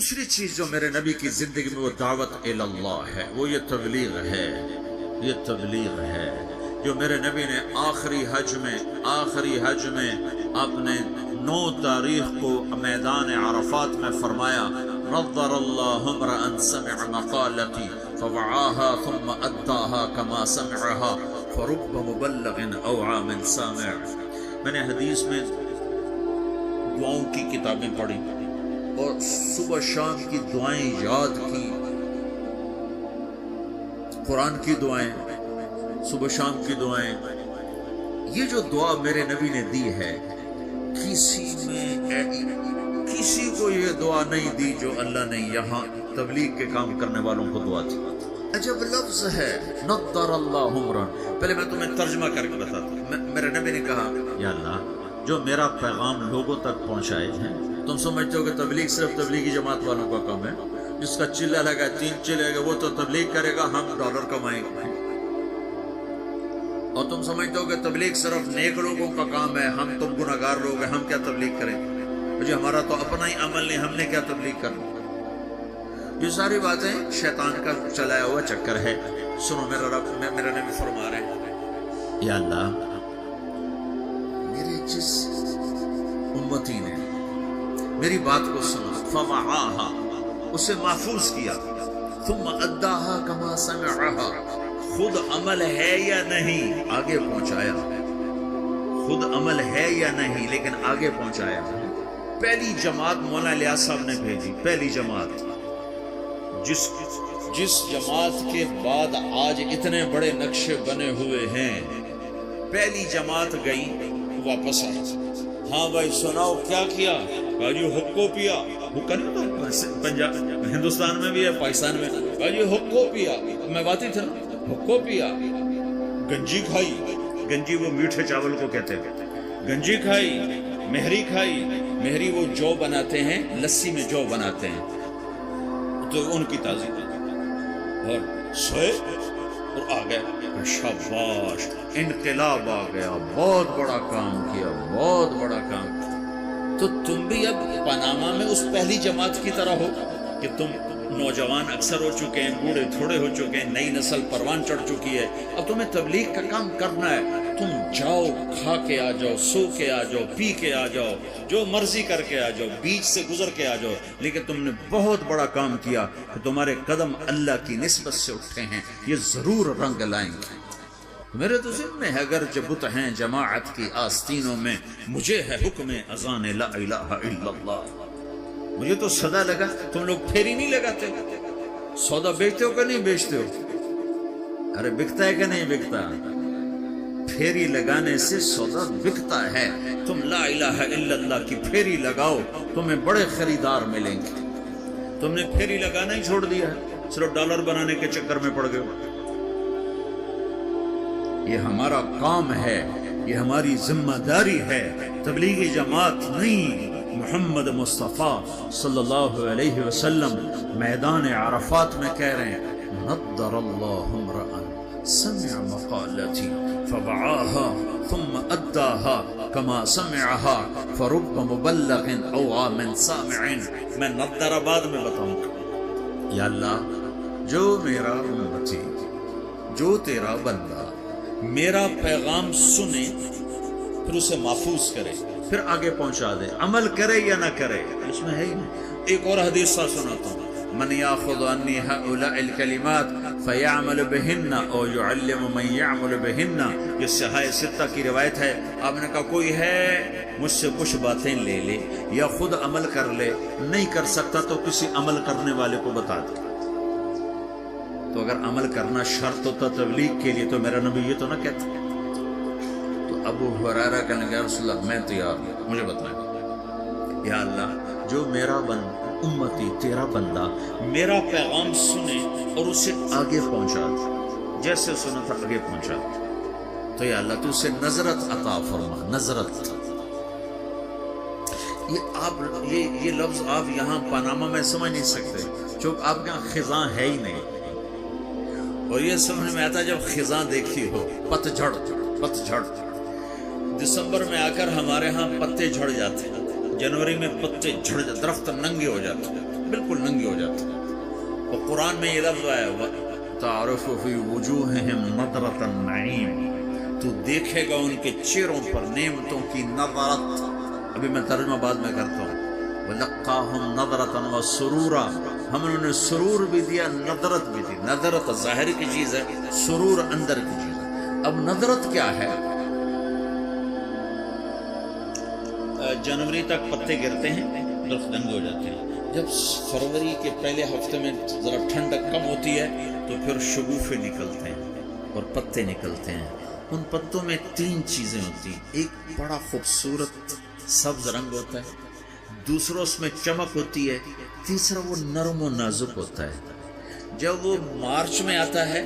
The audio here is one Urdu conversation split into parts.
دوسری چیز جو میرے نبی کی زندگی میں وہ دعوت اللہ ہے، وہ یہ تبلیغ ہے، یہ تبلیغ ہے جو میرے نبی نے آخری حج میں اپنے 9 تاریخ کو میدان عرفات میں فرمایا، نظر اللہ امرأ سمع مقالتی فوعاها ثم اداها كما سمعها فرب مبلغ اوعى من سامع۔ میں نے حدیث میں دعاؤں کی کتابیں پڑھی اور صبح شام کی دعائیں یاد کی، قرآن کی دعائیں، صبح شام کی دعائیں۔ یہ جو دعا میرے نبی نے دی ہے، کسی کو یہ دعا نہیں دی جو اللہ نے یہاں تبلیغ کے کام کرنے والوں کو دعا دی۔ عجب لفظ ہے، نضر اللہ عمرا۔ پہلے میں تمہیں ترجمہ کر کے بتاتا ہوں۔ میرے نبی نے کہا، یا اللہ جو میرا پیغام لوگوں تک پہنچائے ہیں، تم سمجھتے ہو کہ تبلیغ صرف تبلیغی جماعت والوں کا کام ہے، جس کا چلہ لگا 3 چلے گا وہ تو تبلیغ کرے گا، ہم ڈالر کمائیں گے۔ اور تم سمجھتے ہو کہ تبلیغ صرف نیک لوگوں کا کام ہے، ہم تم گناہگار لوگ ہیں، ہم کیا تبلیغ کریں؟ جی ہمارا تو اپنا ہی عمل نہیں، ہم نے کیا تبلیغ کرنا؟ یہ ساری باتیں شیطان کا چلایا ہوا چکر ہے۔ سنو، میرا نبی فرما رہے ہیں، یا اللہ میرے جس امتی نے میری بات کو سنا، فوعاها، اسے محفوظ کیا، ثم اداها كما سمعها، خود عمل ہے یا نہیں آگے پہنچایا، خود عمل ہے یا نہیں لیکن آگے پہنچایا۔ پہلی جماعت مولانا الیاس صاحب نے بھیجی، پہلی جماعت، جس جماعت کے بعد آج اتنے بڑے نقشے بنے ہوئے ہیں، پہلی جماعت گئی واپس آئی۔ ہاں بھائی سناؤ کیا کیا؟ کہا جی حقو پیا، حقا نہیں ہوتا پنجاب ہندوستان میں بھی ہے، پاکستان میں، کہا جی حقو پیا، میں بات ہی تھا، حقو پیا، گنجی کھائی، گنجی وہ میٹھے چاول کو کہتے ہیں، گنجی کھائی، مہری کھائی، مہری وہ جو بناتے ہیں، لسی میں جو بناتے ہیں تو ان کی تعظیم، اور سوئے اور آ گئے۔ شاباش، انقلاب آ گیا، بہت بڑا کام کیا، بہت بڑا کام کیا۔ تو تم بھی اب پاناما میں اس پہلی جماعت کی طرح ہو کہ تم نوجوان اکثر ہو چکے ہیں، بوڑھے تھوڑے ہو چکے ہیں، نئی نسل پروان چڑھ چکی ہے، اب تمہیں تبلیغ کا کام کرنا ہے۔ تم جاؤ، کھا کے آ جاؤ، سو کے آ جاؤ، پی کے آ جاؤ، جو مرضی کر کے آ جاؤ، بیچ سے گزر کے آ جاؤ، لیکن تم نے بہت بڑا کام کیا کہ تمہارے قدم اللہ کی نسبت سے اٹھے ہیں، یہ ضرور رنگ لائیں گے۔ میرے تو ذہن میں ہے، اگر جبت ہیں جماعت کی آستینوں میں، مجھے ہے حکم اذان لا الہ الا اللہ۔ مجھے تو صدا لگا، تم لوگ پھیری نہیں لگاتے، سودا بیچتے ہو کہ نہیں بیچتے ہو؟ ارے بکتا ہے کہ نہیں بکتا؟ پھیری لگانے سے سودا بکتا ہے۔ تم لا الہ الا اللہ کی پھیری لگاؤ، تمہیں بڑے خریدار ملیں گے۔ تم نے پھیری لگانا ہی چھوڑ دیا ہے، صرف ڈالر بنانے کے چکر میں پڑ گئے۔ یہ ہمارا کام ہے، یہ ہماری ذمہ داری ہے، تبلیغی جماعت نہیں۔ محمد مصطفیٰ صلی اللہ علیہ وسلم میدان عرفات میں کہہ رہے ہیں، نضر اللہ امرأ سمع مقالتی فوعاها ثم اداها كما سمعها فرب مبلغ اوعى من سامع۔ میں نضر بعد میں بتاؤں گا۔ یا اللہ جو میرا امتی، جو تیرا بندہ میرا پیغام سنے، پھر اسے محفوظ کرے، پھر آگے پہنچا دے، عمل کرے یا نہ کرے، اس میں ہے ہی نہیں۔ ایک اور حدیث سا سناتا ہوں، من یاخذ عنی هؤلاء الکلمات فیعمل بہن او یعلم من یعمل بہن، یہ صحاح ستہ کی روایت ہے۔ آپ نے کہا کوئی ہے مجھ سے کچھ باتیں لے لے یا خود عمل کر لے، نہیں کر سکتا تو کسی عمل کرنے والے کو بتا دے۔ تو اگر عمل کرنا شرط ہوتا تبلیغ کے لیے تو میرا نبی یہ تو نہ کہتا۔ تو ابو ہریرہ کہنے لگا، یا رسول اللہ میں تیار ہوں، مجھے بتائیں۔ یا اللہ جو میرا امتی تیرا بندہ میرا پیغام سنے اور اسے آگے پہنچا دے، جیسے سنا تھا آگے پہنچا دے، تو یا اللہ تو اسے نظرت عطا فرما، نظرت۔ یہ لفظ آپ یہاں پاناما میں سمجھ نہیں سکتے، چونکہ آپ کے یہاں خزاں ہے ہی نہیں۔ اور یہ سمجھ میں آتا جب خزاں دیکھی ہو، پتجھڑ، دسمبر میں آ کر ہمارے ہاں پتے جھڑ جاتے ہیں، جنوری میں پتے جھڑ جاتے، درخت ننگے ہو جاتے ہیں، بالکل ننگے ہو جاتے ہیں. اور قرآن میں یہ لفظ آیا تعرف فی وجوہہم نظرۃ النعیم، تو دیکھے گا ان کے چہروں پر نعمتوں کی نظرت. ابھی میں ترجمہ بعد میں کرتا ہوں. وَلَقَّاهُمْ نَظْرَةً وَسُرُورًا، ہم نے انہیں سرور بھی دیا، نظرت بھی دی. نظرت ظاہر کی چیز ہے، سرور اندر کی چیز ہے. اب نظرت کیا ہے؟ جنوری تک پتے گرتے ہیں، درخت ننگے ہو جاتے ہیں. جب فروری کے پہلے ہفتے میں ذرا ٹھنڈک کم ہوتی ہے تو پھر شگوفے نکلتے ہیں اور پتے نکلتے ہیں. ان پتوں میں 3 چیزیں ہوتی ہیں. ایک بڑا خوبصورت سبز رنگ ہوتا ہے، دوسرا اس میں چمک ہوتی ہے، تیسرا وہ نرم و نازک ہوتا ہے. جب وہ مارچ میں آتا ہے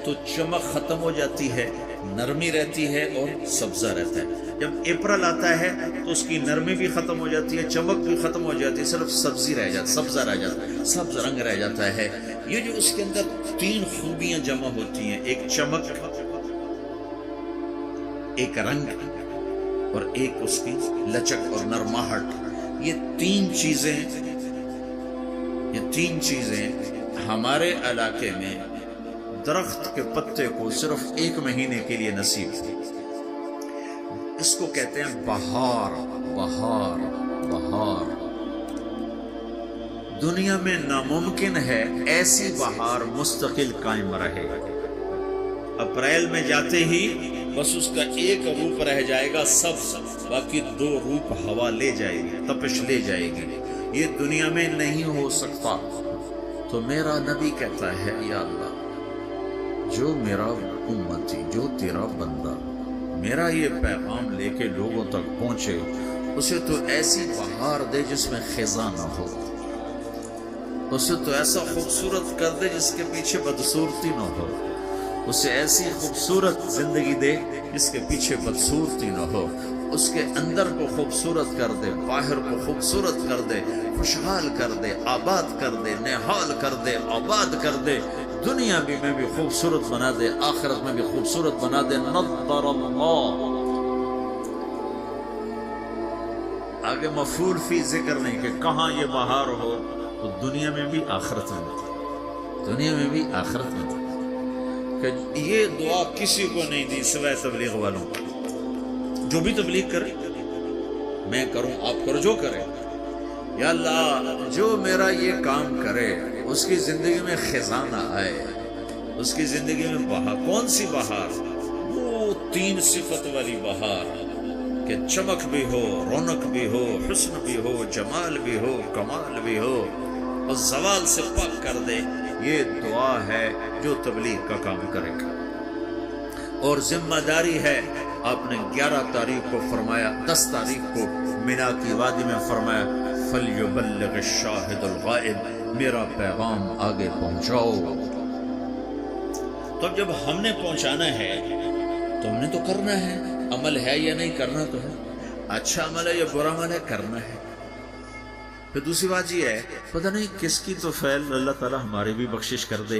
تو چمک ختم ہو جاتی ہے، نرمی رہتی ہے اور سبزہ رہتا ہے. جب اپریل آتا ہے تو اس کی نرمی بھی ختم ہو جاتی ہے، چمک بھی ختم ہو جاتی ہے، صرف سبزی رہ جاتی، سبزہ رہ جاتا ہے، سبز رنگ رہ جاتا ہے. یہ جو اس کے اندر 3 خوبیاں جمع ہوتی ہیں، ایک چمک، ایک رنگ اور ایک اس کی لچک اور نرماہٹ، یہ تین چیزیں ہمارے علاقے میں درخت کے پتے کو صرف 1 مہینے کے لیے نصیب تھی. اس کو کہتے ہیں بہار. بہار بہار دنیا میں ناممکن ہے ایسی بہار مستقل قائم رہے. اپریل میں جاتے ہی بس اس کا ایک روپ رہ جائے گا سبز، باقی 2 روپ ہوا لے جائے گی، تپش لے جائے گی. یہ دنیا میں نہیں ہو سکتا. تو میرا نبی کہتا ہے یا اللہ، جو میرا امتی، جو تیرا بندہ میرا یہ پیغام لے کے لوگوں تک پہنچے، اسے تو ایسی بہار دے جس میں خزاں نہ ہو، اسے تو ایسا خوبصورت کر دے جس کے پیچھے بدصورتی نہ ہو، اسے ایسی خوبصورت زندگی دے جس کے پیچھے بدصورتی نہ ہو، اس کے اندر کو خوبصورت کر دے، باہر کو خوبصورت کر دے، خوشحال کر دے، آباد کر دے، نہال کر دے، آباد کر دے، دنیا میں بھی خوبصورت بنا دے، آخرت میں بھی خوبصورت بنا دے. نظر اللہ. آگے مفعول فی ذکر نہیں کہ کہاں یہ بہار ہو، تو دنیا میں بھی آخرت میں، دنیا میں بھی آخرت میں. کہ یہ دعا کسی کو نہیں دی سوائے تبلیغ والوں کو. جو بھی تبلیغ کرے، میں کروں، آپ کرو، جو کرے، یا اللہ جو میرا یہ کام کرے اس کی زندگی میں خزاں نہ آئے، اس کی زندگی میں بہار. کون سی بہار؟ وہ 3 صفت والی بہار کہ چمک بھی ہو، رونق بھی ہو، حسن بھی ہو، جمال بھی ہو، کمال بھی ہو، اور زوال سے پاک کر دے. یہ دعا ہے جو تبلیغ کا کام کرے گا. اور ذمہ داری ہے، آپ نے 11 تاریخ کو فرمایا، 10 تاریخ کو مینا کی وادی میں فرمایا فَلْيُبَلِّغِ الشَّاهِدُ الْغَائِبُ، میرا پیغام آگے پہنچاؤ. تو جب ہم نے پہنچانا ہے تو ہم نے تو کرنا ہے. عمل ہے یا نہیں، کرنا تو ہے. اچھا عمل ہے یا برا عمل ہے، کرنا ہے. پھر دوسری بات یہ ہے، پتہ نہیں کس کی تو فعل اللہ تعالیٰ ہمارے بھی بخشش کر دے.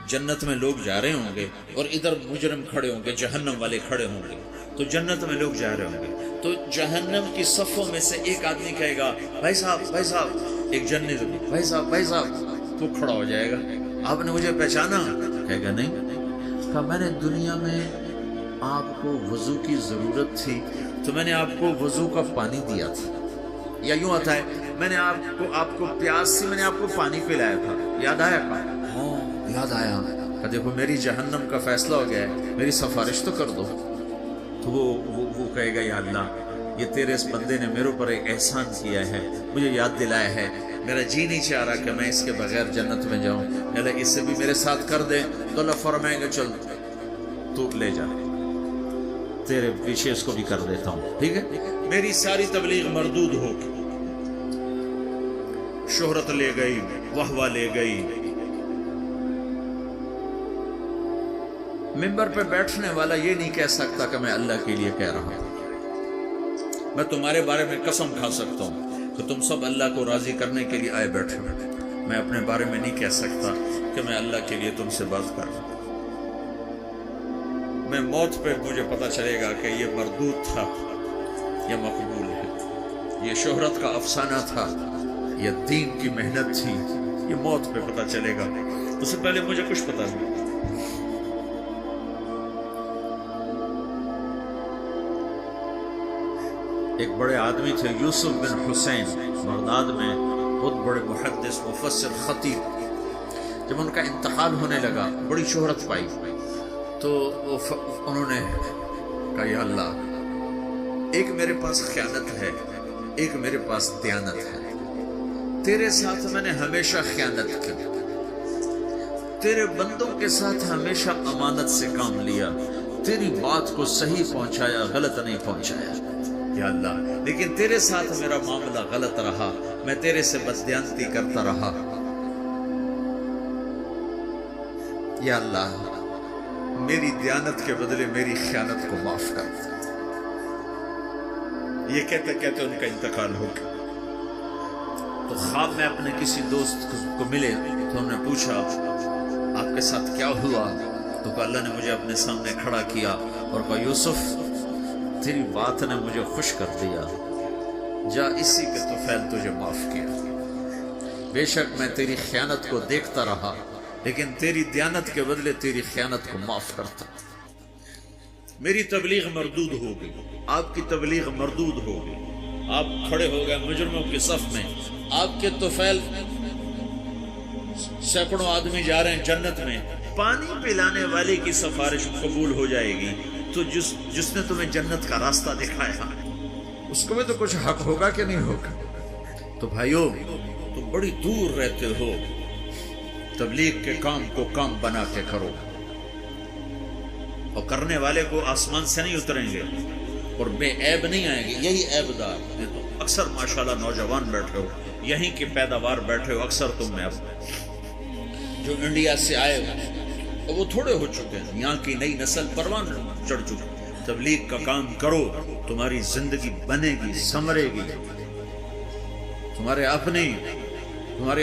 جنت میں لوگ جا رہے ہوں گے اور ادھر مجرم کھڑے ہوں گے، جہنم والے کھڑے ہوں گے. تو جنت میں لوگ جا رہے ہوں گے تو جہنم کی صفوں میں سے ایک آدمی کہے گا بھائی صاحب، بھائی صاحب. ایک جنت، بھائی صاحب، بھائی صاحب. تو کھڑا ہو جائے گا، آپ نے مجھے پہچانا؟ کہے گا نہیں. کہا میں نے دنیا میں آپ کو وضو کی ضرورت تھی تو میں نے آپ کو وضو کا پانی دیا تھا. یا یوں آتا ہے میں نے آپ کو پیاس سے میں نے آپ کو پانی پلایا تھا، یاد آیا؟ ہاں یاد آیا. کہ دیکھو میری جہنم کا فیصلہ ہو گیا ہے، میری سفارش تو کر دو. تو وہ کہے گا یا اللہ، یہ تیرے اس بندے نے میرے اوپر ایک احسان کیا ہے، مجھے یاد دلایا ہے، میرا جی نہیں چاہ رہا کہ میں اس کے بغیر جنت میں جاؤں، اللہ اس سے بھی میرے ساتھ کر دے. تو اللہ فرمائے گا چل تو لے جا، تیرے پیچھے اس کو بھی کر دیتا ہوں، ٹھیک ہے. میری ساری تبلیغ مردود ہو، شہرت لے گئی، واہ لے گئی. ممبر پہ بیٹھنے والا یہ نہیں کہہ سکتا کہ میں اللہ کے لیے کہہ رہا ہوں. میں تمہارے بارے میں قسم کھا سکتا ہوں کہ تم سب اللہ کو راضی کرنے کے لیے آئے بیٹھے ہو. میں اپنے بارے میں نہیں کہہ سکتا کہ میں اللہ کے لیے تم سے بات کر رہا ہوں. میں موت پہ مجھے پتہ چلے گا کہ یہ مردود تھا یا مقبول ہے، یہ شہرت کا افسانہ تھا یا دین کی محنت تھی، یہ موت پہ پتہ چلے گا، اس سے پہلے مجھے کچھ پتہ نہیں۔ ایک بڑے آدمی تھے یوسف بن حسین، بغداد میں بہت بڑے محدث، مفسر، خطیب۔ جب ان کا انتقال ہونے لگا، بڑی شہرت پائی، تو انہوں نے کہا یا اللہ، ایک میرے پاس خیانت ہے، ایک میرے پاس دیانت ہے، تیرے ساتھ میں نے ہمیشہ خیانت کی، تیرے بندوں کے ساتھ ہمیشہ امانت سے کام لیا، تیری بات کو صحیح پہنچایا، غلط نہیں پہنچایا یا اللہ، لیکن تیرے ساتھ میرا معاملہ غلط رہا، میں تیرے سے بددیانتی کرتا رہا، یا اللہ میری دیانت کے بدلے میری خیانت کو معاف کر۔ یہ کہتے کہتے ان کا انتقال ہو گیا۔ تو خواب میں اپنے کسی دوست کو ملے تو انہوں نے پوچھا آپ کے ساتھ کیا ہوا؟ تو کہا اللہ نے مجھے اپنے سامنے کھڑا کیا اور کہا یوسف تیری بات نے مجھے خوش کر دیا، جا اسی کے طفیل تجھے معاف کیا، بے شک میں تیری خیانت کو دیکھتا رہا لیکن تیری دیانت کے بدلے تیری خیانت کو معاف کرتا۔ میری تبلیغ مردود ہو گئی، آپ کی تبلیغ مردود ہو گئی، آپ کھڑے ہو گئے مجرموں کے صف میں، آپ کے طفیل سینکڑوں آدمی جا رہے ہیں جنت میں، پانی پلانے والے کی سفارش قبول ہو جائے گی، تو جس نے تمہیں جنت کا راستہ دکھایا اس کو بھی تو کچھ حق ہوگا کہ نہیں ہوگا؟ تو بھائیو تم بڑی دور رہتے ہو، تبلیغ کے کام کو کام بنا کے کرو، اور کرنے والے کو آسمان سے نہیں اتریں گے اور بے عیب نہیں آئیں گے، یہی عیب دار ہیں۔ تو اکثر ماشاءاللہ نوجوان بیٹھے ہو، یہیں کی پیداوار بیٹھے ہو، اکثر تم میں اب جو انڈیا سے آئے ہو وہ تھوڑے ہو چکے ہیں، یہاں کی نئی نسل پروان چڑھ چکی۔ تبلیغ کا کام کرو، تمہاری زندگی بنے گی، سنورے گی، تمہارے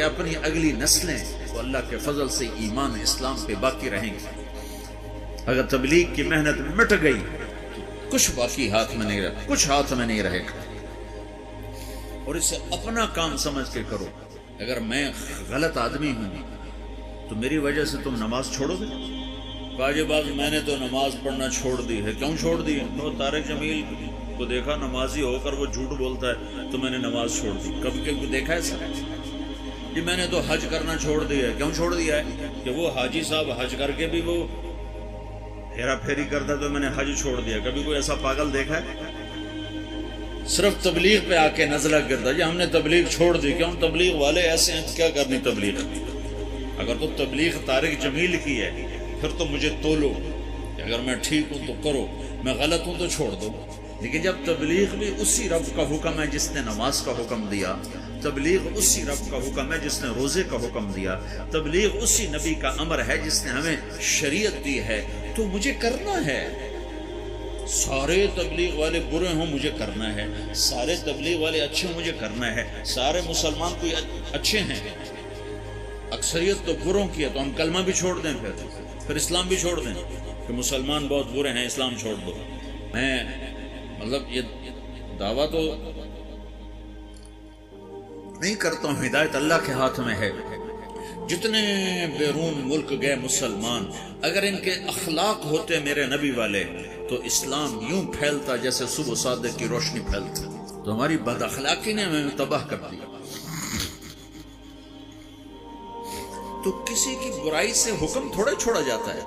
اپنی اگلی نسلیں تو اللہ کے فضل سے ایمان اسلام پہ باقی رہیں گے۔ اگر تبلیغ کی محنت مٹ گئی تو کچھ باقی ہاتھ میں نہیں رہے، کچھ ہاتھ میں نہیں رہے گا، اور اسے اپنا کام سمجھ کے کرو۔ اگر میں غلط آدمی ہوں تو میری وجہ سے تم نماز چھوڑو گے؟ واجب باز میں نے تو نماز پڑھنا چھوڑ دی ہے، کیوں چھوڑ دی ہے؟ تو طارق جمیل کو دیکھا نمازی ہو کر وہ جھوٹ بولتا ہے تو میں نے نماز چھوڑ دی۔ کبھی کبھی دیکھا ہے سر کہ میں نے تو حج کرنا چھوڑ دیا ہے، کیوں چھوڑ دیا ہے؟ کہ وہ حاجی صاحب حج کر کے بھی وہ ہیرا پھیری کرتا تو میں نے حج چھوڑ دیا۔ کبھی کوئی ایسا پاگل دیکھا ہے؟ صرف تبلیغ پہ آ کے نزلہ گرتا جی ہم نے تبلیغ چھوڑ دی، کیوں؟ تبلیغ والے ایسے ہیں، کیا کرنی تبلیغ؟ اگر تو تبلیغ طارق جمیل کی ہے پھر تو مجھے تولو، اگر میں ٹھیک ہوں تو کرو، میں غلط ہوں تو چھوڑ دو۔ لیکن جب تبلیغ بھی اسی رب کا حکم ہے جس نے نماز کا حکم دیا، تبلیغ اسی رب کا حکم ہے جس نے روزے کا حکم دیا، تبلیغ اسی نبی کا امر ہے جس نے ہمیں شریعت دی ہے، تو مجھے کرنا ہے۔ سارے تبلیغ والے برے ہوں مجھے کرنا ہے، سارے تبلیغ والے اچھے ہوں مجھے کرنا ہے، سارے مسلمان کوئی اچھے ہیں، اکثریت تو بروں کی ہے، تو ہم کلمہ بھی چھوڑ دیں، پھر اسلام بھی چھوڑ دیں کہ مسلمان بہت برے ہیں اسلام چھوڑ دو۔ میں مطلب یہ دعویٰ تو نہیں کرتا ہوں، ہدایت اللہ کے ہاتھ میں ہے۔ جتنے بیرون ملک گئے مسلمان، اگر ان کے اخلاق ہوتے میرے نبی والے تو اسلام یوں پھیلتا جیسے صبح صادق کی روشنی پھیلتی۔ تو ہماری بد اخلاقی نے ہمیں تباہ کر دیا۔ تو کسی کی برائی سے حکم تھوڑے چھوڑا جاتا ہے۔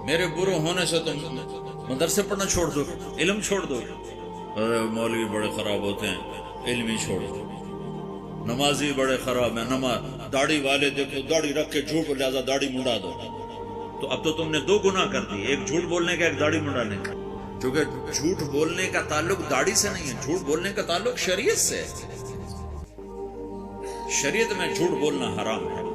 میرے برے ہونے سے تم مدرسے پڑھنا چھوڑ دو، علم چھوڑ دو، مولوی بڑے خراب ہوتے ہیں، علم ہی چھوڑ دو، نمازی بڑے خراب ہیں، نماز، داڑھی والے دیکھو داڑھی رکھ کے جھوٹ لہذا داڑھی منڈا دو۔ تو اب تو تم نے دو گناہ کر دی، ایک جھوٹ بولنے کا، ایک داڑھی منڈانے کا، کیونکہ جھوٹ بولنے کا تعلق داڑھی سے نہیں ہے، جھوٹ بولنے کا تعلق شریعت سے ہے۔ شریعت میں جھوٹ بولنا حرام ہے۔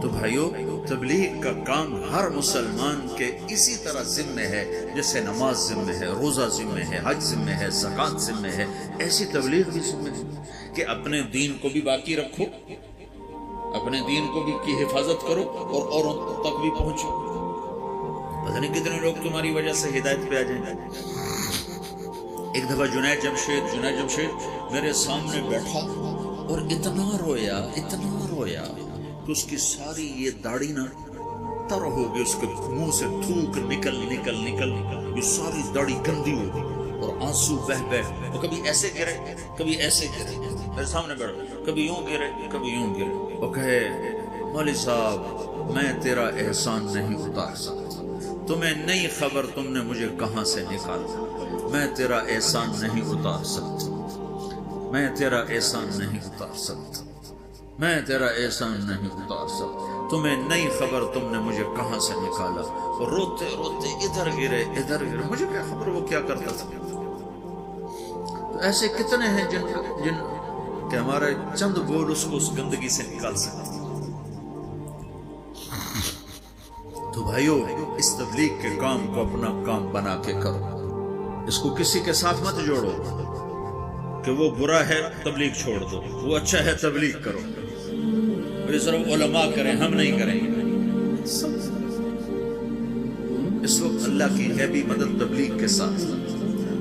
تو بھائیو تبلیغ کا کام ہر مسلمان کے اسی طرح ذمہ ہے جیسے نماز ذمہ ہے، روزہ ذمہ ہے، حج ذمہ ہے، زکوٰۃ ذمہ ہے، ایسی تبلیغ بھی ذمہ ہے کہ اپنے دین کو بھی باقی رکھو، اپنے دین کو بھی کی حفاظت کرو اور اوروں تک بھی پہنچو۔ پتہ نہیں کتنے لوگ تمہاری وجہ سے ہدایت پہ آ جائیں گے۔ ایک دفعہ جنید جمشید میرے سامنے بیٹھا اور اتنا رویا کہ اس کی ساری یہ داڑھی نہ تر ہو گئی، اس کے منہ سے تھوک نکل یہ ساری داڑھی گندی ہو گئی اور آنسو بہ وہ کبھی ایسے گرے کبھی ایسے گرے، میرے سامنے بیٹھا، کبھی یوں گرے کبھی یوں گرے۔ وہ کہے مولوی صاحب میں تیرا احسان نہیں اتار سکتا، تمہیں نہیں خبر تم نے مجھے کہاں سے نکالا، میں تیرا احسان نہیں اتار سکتا، میں تیرا احسان نہیں اتار سکتا، میں تیرا احسان نہیں اتار سکتا، تمہیں نہیں خبر تم نے مجھے کہاں سے نکالا۔ اور روتے ادھر گرے مجھے کیا خبر وہ کیا کرتا تھا۔ تو ایسے کتنے ہیں جن کہ ہمارے چند بول اس کو اس گندگی سے نکال سکتے۔ تو بھائیو اس تبلیغ کے کام کو اپنا کام بنا کے کرو، اس کو کسی کے ساتھ مت جوڑو کہ وہ برا ہے تبلیغ چھوڑ دو، وہ اچھا ہے تبلیغ کرو، یہ صرف علماء کریں ہم نہیں کریں گے۔ اس وقت اللہ کی غیبی مدد تبلیغ کے ساتھ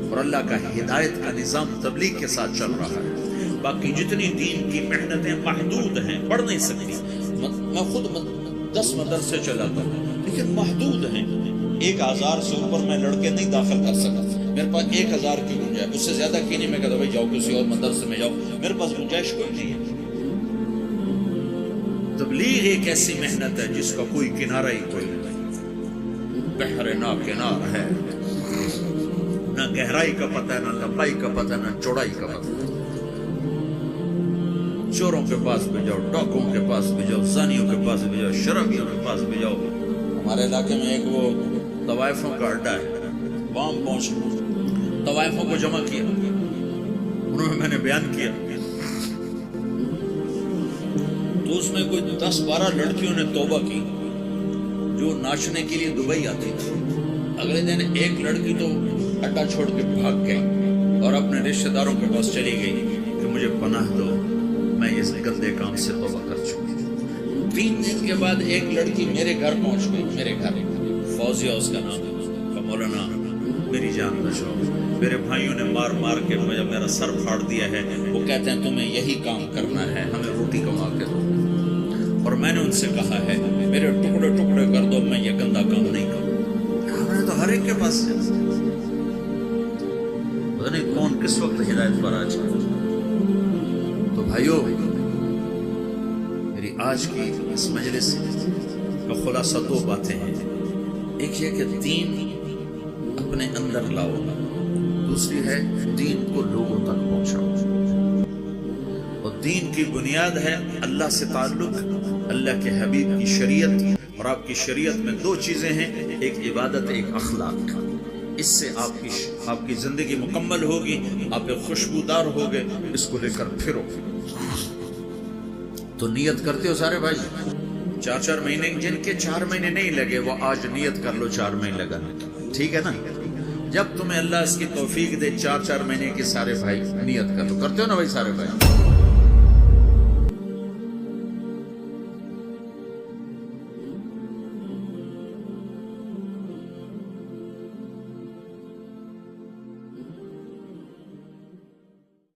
اور اللہ کا ہدایت کا نظام تبلیغ کے ساتھ چل رہا ہے۔ باقی جتنی دین کی محنتیں محدود ہیں، پڑھ نہیں سکتی، میں خود 10 مدرسے چلاتا ہوں لیکن محدود ہیں، 1000 سے اوپر میں لڑکے نہیں داخل کر سکتا، میرے پاس 1000 کی گنجائش، اس سے زیادہ کی نہیں۔ میں کہتا بھائی جاؤ کسی اور مدرسے میں جاؤ، میرے پاس گنجائش کوئی نہیں ہے۔ تبلیغ ایک ایسی محنت ہے جس کا کوئی کنارہ ہی کوئی نہیں، بحر نا کنار ہے، نہ گہرائی کا پتہ ہے، نہ لمبائی کا پتہ ہے، نہ چوڑائی کا پتہ ہے۔ چوروں کے پاس بھی جاؤ، ڈاکوں کے پاس بھی جاؤ، زانیوں کے پاس بھی جاؤ، شرابیوں کے پاس بھی جاؤ۔ ہمارے علاقے میں ایک وہ طوائفوں کا اڈا ہے، وہاں پہنچ طوائفوں کو جمع کیا، انہوں نے میں نے بیان کیا تو اس میں کوئی 10-12 لڑکیوں نے توبہ کی جو ناچنے کے لیے دبئی آتی تھی۔ اگلے دن ایک لڑکی تو اڈا چھوڑ کے بھاگ گئی اور اپنے رشتہ داروں کے پاس چلی گئی کہ مجھے پناہ دو، میں اس گندے کام سے توبہ کر چکی۔ 3 دن کے بعد ایک لڑکی میرے گھر پہنچ گئی، میرے گھر، فوزیہ اس کا نام ہے، مولانا میری جان بچاؤ، میرے بھائیوں نے مار کے میرا سر پھاڑ دیا ہے، وہ کہتے ہیں تمہیں یہی کام کرنا ہے، ہمیں روٹی کما کے دو، اور میں نے ان سے کہا ہے میرے ٹکڑے کر دو، میں یہ گندا کام نہیں کروں۔ ہم نے تو ہر ایک کے پاس پتہ نہیں کون کس وقت ہدایت پر آ جائے۔ تو بھائیو میری آج کی اس مجلس کا خلاصہ 2 باتیں ہیں، ایک یہ کہ دین اپنے اندر لاؤ، دوسری ہے دین کو لوگوں تک پہنچاؤ۔ اور دین کی بنیاد ہے اللہ سے تعلق، اللہ کے حبیب کی شریعت، اور آپ کی شریعت میں 2 چیزیں ہیں، ایک عبادت ایک اخلاق۔ اس سے آپ کی زندگی مکمل ہوگی، آپ ایک خوشبودار ہوگے، اس کو لے کر پھرو۔ تو نیت کرتے ہو سارے بھائی؟ 4 مہینے، جن کے 4 مہینے نہیں لگے وہ آج نیت کر لو 4 مہینے لگانے کی، ٹھیک ہے نا؟ جب تمہیں اللہ اس کی توفیق دے 4 مہینے کے سارے بھائی نیت کر لو، کرتے ہو نا بھائی سارے بھائی؟